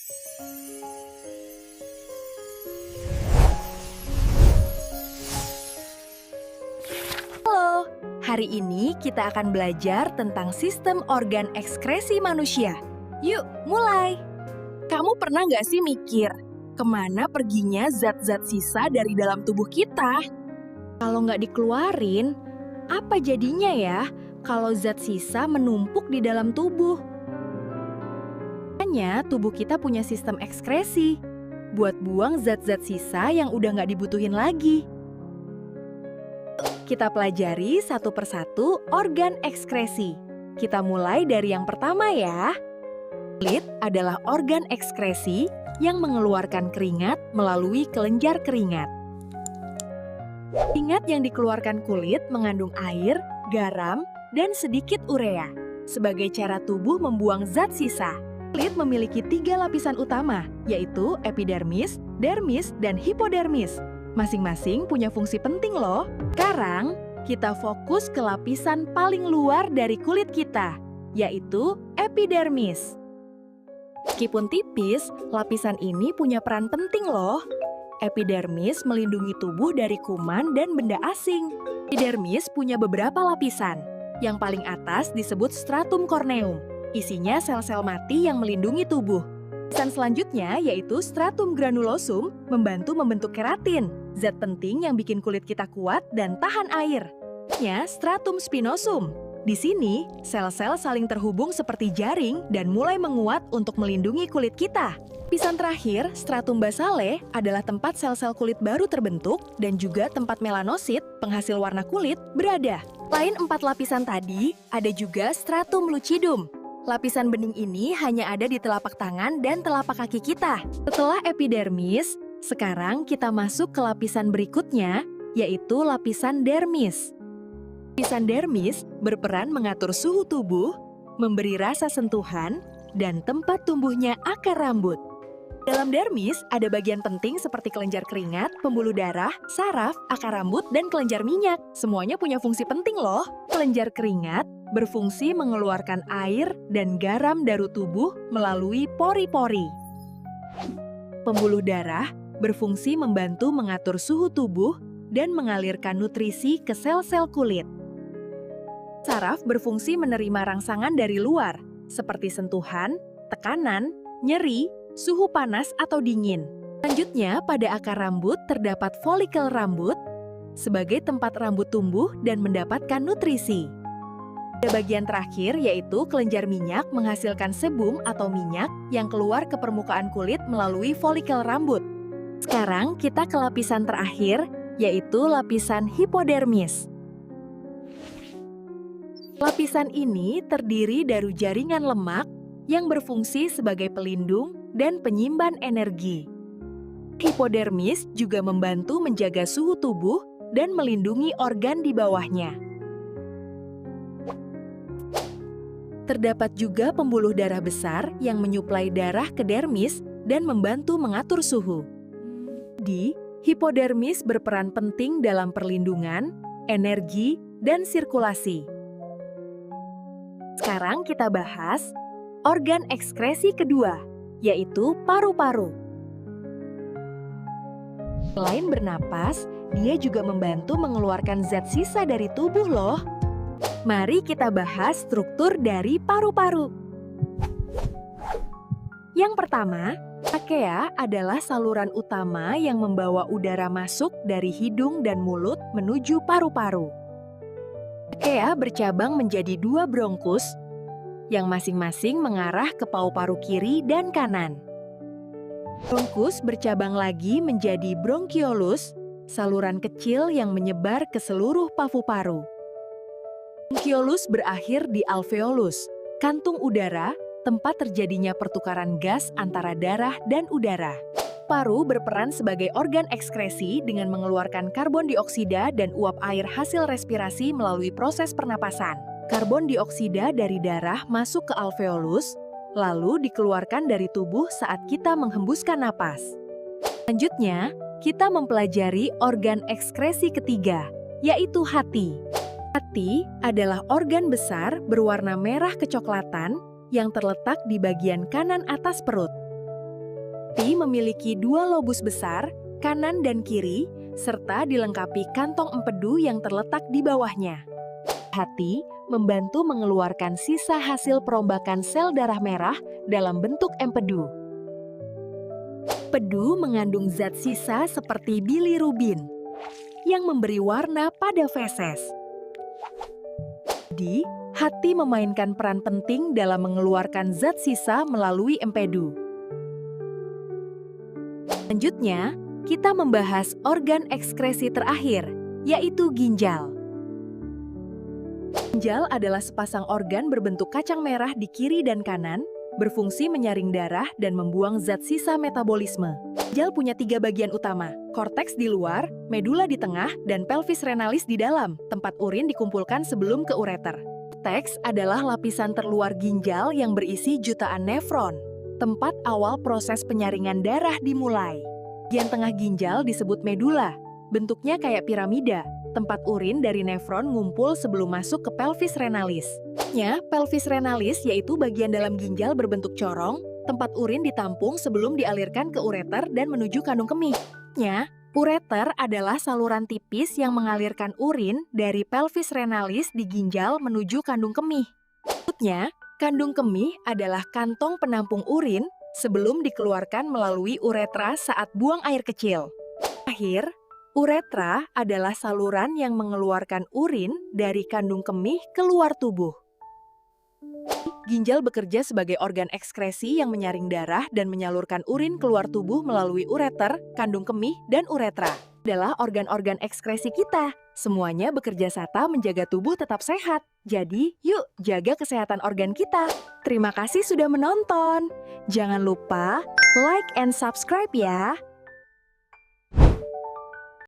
Halo, hari ini kita akan belajar tentang sistem organ ekskresi manusia. Yuk, mulai! Kamu pernah nggak sih mikir, kemana perginya zat-zat sisa dari dalam tubuh kita? Kalau nggak dikeluarin, apa jadinya ya kalau zat sisa menumpuk di dalam tubuh? Makanya tubuh kita punya sistem ekskresi, buat buang zat-zat sisa yang udah nggak dibutuhin lagi. Kita pelajari satu persatu organ ekskresi. Kita mulai dari yang pertama ya. Kulit adalah organ ekskresi yang mengeluarkan keringat melalui kelenjar keringat. Keringat yang dikeluarkan kulit mengandung air, garam, dan sedikit urea. Sebagai cara tubuh membuang zat sisa. Kulit memiliki 3 lapisan utama, yaitu epidermis, dermis, dan hipodermis. Masing-masing punya fungsi penting loh. Sekarang, kita fokus ke lapisan paling luar dari kulit kita, yaitu epidermis. Meskipun tipis, lapisan ini punya peran penting loh. Epidermis melindungi tubuh dari kuman dan benda asing. Epidermis punya beberapa lapisan. Yang paling atas disebut stratum corneum. Isinya sel-sel mati yang melindungi tubuh. Lapisan selanjutnya yaitu stratum granulosum membantu membentuk keratin, zat penting yang bikin kulit kita kuat dan tahan air. Stratum spinosum. Di sini, sel-sel saling terhubung seperti jaring dan mulai menguat untuk melindungi kulit kita. Lapisan terakhir, stratum basale, adalah tempat sel-sel kulit baru terbentuk dan juga tempat melanosit, penghasil warna kulit, berada. Selain 4 lapisan tadi, ada juga stratum lucidum. Lapisan bening ini hanya ada di telapak tangan dan telapak kaki kita. Setelah epidermis, sekarang kita masuk ke lapisan berikutnya, yaitu lapisan dermis. Lapisan dermis berperan mengatur suhu tubuh, memberi rasa sentuhan, dan tempat tumbuhnya akar rambut. Dalam dermis ada bagian penting seperti kelenjar keringat, pembuluh darah, saraf, akar rambut, dan kelenjar minyak. Semuanya punya fungsi penting loh. Kelenjar keringat berfungsi mengeluarkan air dan garam dari tubuh melalui pori-pori. Pembuluh darah berfungsi membantu mengatur suhu tubuh dan mengalirkan nutrisi ke sel-sel kulit. Saraf berfungsi menerima rangsangan dari luar, seperti sentuhan, tekanan, nyeri, suhu panas atau dingin. Selanjutnya, pada akar rambut terdapat folikel rambut sebagai tempat rambut tumbuh dan mendapatkan nutrisi. Pada bagian terakhir yaitu kelenjar minyak menghasilkan sebum atau minyak yang keluar ke permukaan kulit melalui folikel rambut. Sekarang kita ke lapisan terakhir yaitu lapisan hipodermis. Lapisan ini terdiri dari jaringan lemak yang berfungsi sebagai pelindung dan penyimpan energi. Hipodermis juga membantu menjaga suhu tubuh dan melindungi organ di bawahnya. Terdapat juga pembuluh darah besar yang menyuplai darah ke dermis dan membantu mengatur suhu. Hipodermis berperan penting dalam perlindungan, energi, dan sirkulasi. Sekarang kita bahas organ ekskresi kedua, yaitu paru-paru. Selain bernapas, dia juga membantu mengeluarkan zat sisa dari tubuh loh. Mari kita bahas struktur dari paru-paru. Yang pertama, trachea adalah saluran utama yang membawa udara masuk dari hidung dan mulut menuju paru-paru. Trachea bercabang menjadi 2 bronkus yang masing-masing mengarah ke paru-paru kiri dan kanan. Bronkus bercabang lagi menjadi bronkiolus, saluran kecil yang menyebar ke seluruh paru-paru. Bronkiolus berakhir di alveolus, kantung udara, tempat terjadinya pertukaran gas antara darah dan udara. Paru berperan sebagai organ ekskresi dengan mengeluarkan karbon dioksida dan uap air hasil respirasi melalui proses pernapasan. Karbon dioksida dari darah masuk ke alveolus, lalu dikeluarkan dari tubuh saat kita menghembuskan napas. Selanjutnya, kita mempelajari organ ekskresi ketiga, yaitu hati. Hati adalah organ besar berwarna merah kecoklatan yang terletak di bagian kanan atas perut. Hati memiliki dua lobus besar, kanan dan kiri, serta dilengkapi kantong empedu yang terletak di bawahnya. Hati membantu mengeluarkan sisa hasil perombakan sel darah merah dalam bentuk empedu. Empedu mengandung zat sisa seperti bilirubin yang memberi warna pada feses. Jadi, hati memainkan peran penting dalam mengeluarkan zat sisa melalui empedu. Selanjutnya, kita membahas organ ekskresi terakhir, yaitu ginjal. Ginjal adalah sepasang organ berbentuk kacang merah di kiri dan kanan, berfungsi menyaring darah dan membuang zat sisa metabolisme. Ginjal punya 3 bagian utama, korteks di luar, medula di tengah, dan pelvis renalis di dalam, tempat urin dikumpulkan sebelum ke ureter. Korteks adalah lapisan terluar ginjal yang berisi jutaan nefron, tempat awal proses penyaringan darah dimulai. Bagian tengah ginjal disebut medula, bentuknya kayak piramida, tempat urin dari nefron ngumpul sebelum masuk ke pelvis renalis. Pelvis renalis yaitu bagian dalam ginjal berbentuk corong, tempat urin ditampung sebelum dialirkan ke ureter dan menuju kandung kemih. Ureter adalah saluran tipis yang mengalirkan urin dari pelvis renalis di ginjal menuju kandung kemih. Berikutnya, kandung kemih adalah kantong penampung urin sebelum dikeluarkan melalui uretra saat buang air kecil. Terakhir, uretra adalah saluran yang mengeluarkan urin dari kandung kemih keluar tubuh. Ginjal bekerja sebagai organ ekskresi yang menyaring darah dan menyalurkan urin keluar tubuh melalui ureter, kandung kemih, dan uretra. Adalah organ-organ ekskresi kita. Semuanya bekerja sama menjaga tubuh tetap sehat. Jadi, yuk jaga kesehatan organ kita. Terima kasih sudah menonton. Jangan lupa like and subscribe ya.